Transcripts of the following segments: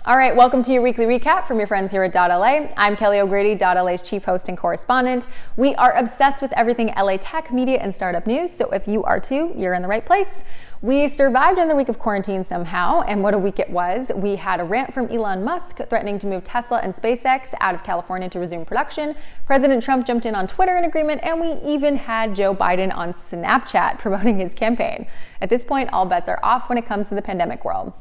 All right, welcome to your weekly recap from your friends here at dot.LA. I'm Kelly O'Grady, dot.LA's chief host and correspondent. We are obsessed with everything LA tech, media, and startup news, so if you are too, you're in the right place. We survived in the week of quarantine somehow, and what a week it was. We had a rant from Elon Musk threatening to move Tesla and SpaceX out of California to resume production. President Trump jumped in on Twitter in agreement, and we even had Joe Biden on Snapchat promoting his campaign. At this point, all bets are off when it comes to the pandemic world.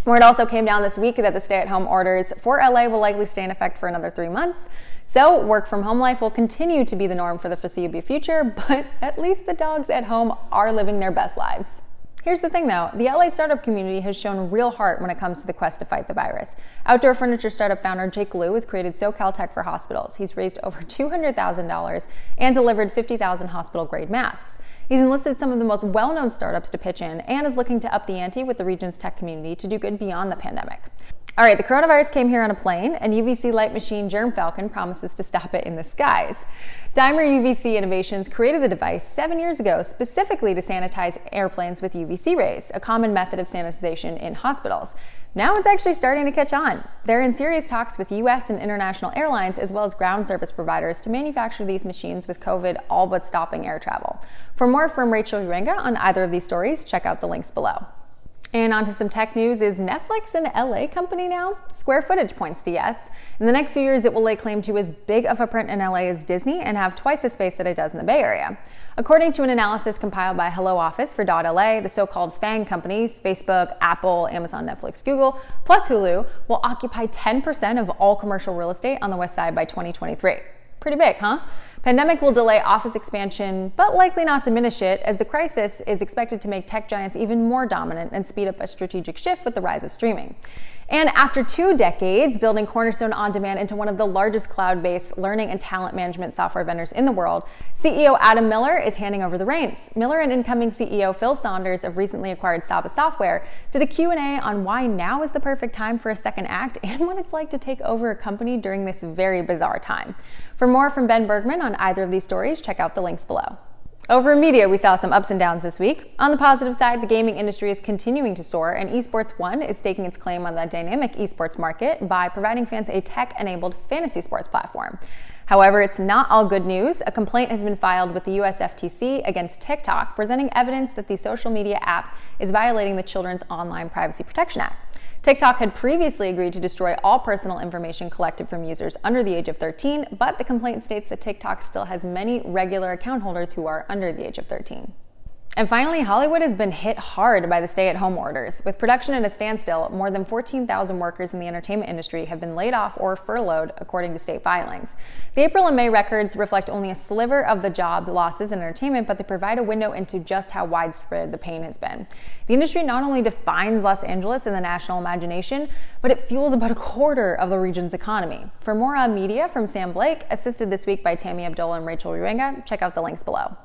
Word also came down this week that the stay-at-home orders for LA will likely stay in effect for another 3 months. So work-from-home life will continue to be the norm for the foreseeable future, but at least the dogs at home are living their best lives. Here's the thing though, the LA startup community has shown real heart when it comes to the quest to fight the virus. Outdoor furniture startup founder Jake Liu has created SoCal Tech for hospitals. He's raised over $200,000 and delivered 50,000 hospital-grade masks. He's enlisted some of the most well-known startups to pitch in and is looking to up the ante with the region's tech community to do good beyond the pandemic. All right, the coronavirus came here on a plane, and UVC light machine Germ Falcon promises to stop it in the skies. Dimer UVC Innovations created the device 7 years ago specifically to sanitize airplanes with UVC rays, a common method of sanitization in hospitals. Now it's actually starting to catch on. They're in serious talks with US and international airlines as well as ground service providers to manufacture these machines with COVID all but stopping air travel. For more from Rachel Urenga on either of these stories, check out the links below. And on to some tech news. Is Netflix an LA company now? Square footage points to yes. In the next few years, it will lay claim to as big a footprint in LA as Disney and have twice the space that it does in the Bay Area. According to an analysis compiled by Hello Office for dot.LA, the so-called FANG companies, Facebook, Apple, Amazon, Netflix, Google, plus Hulu, will occupy 10% of all commercial real estate on the West Side by 2023. Pretty big, huh? Pandemic will delay office expansion, but likely not diminish it, as the crisis is expected to make tech giants even more dominant and speed up a strategic shift with the rise of streaming. And after 2 decades building Cornerstone OnDemand into one of the largest cloud-based learning and talent management software vendors in the world, CEO Adam Miller is handing over the reins. Miller and incoming CEO Phil Saunders of recently acquired Saba Software did a Q&A on why now is the perfect time for a second act and what it's like to take over a company during this very bizarre time. For more from Ben Bergman on either of these stories, check out the links below. Over in media, we saw some ups and downs this week. On the positive side, the gaming industry is continuing to soar, and Esports One is staking its claim on the dynamic esports market by providing fans a tech-enabled fantasy sports platform. However, it's not all good news. A complaint has been filed with the US FTC against TikTok, presenting evidence that the social media app is violating the Children's Online Privacy Protection Act. TikTok had previously agreed to destroy all personal information collected from users under the age of 13, but the complaint states that TikTok still has many regular account holders who are under the age of 13. And finally, Hollywood has been hit hard by the stay-at-home orders. With production at a standstill, more than 14,000 workers in the entertainment industry have been laid off or furloughed, according to state filings. The April and May records reflect only a sliver of the job losses in entertainment, but they provide a window into just how widespread the pain has been. The industry not only defines Los Angeles in the national imagination, but it fuels about a quarter of the region's economy. For more on media from Sam Blake, assisted this week by Tammy Abdullah and Rachel Urenga, check out the links below.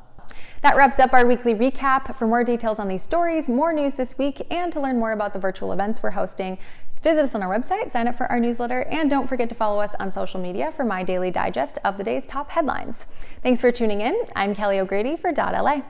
That wraps up our weekly recap. For more details on these stories, more news this week, and to learn more about the virtual events we're hosting, visit us on our website, sign up for our newsletter, and don't forget to follow us on social media for my daily digest of the day's top headlines. Thanks for tuning in. I'm Kelly O'Grady for dot.LA.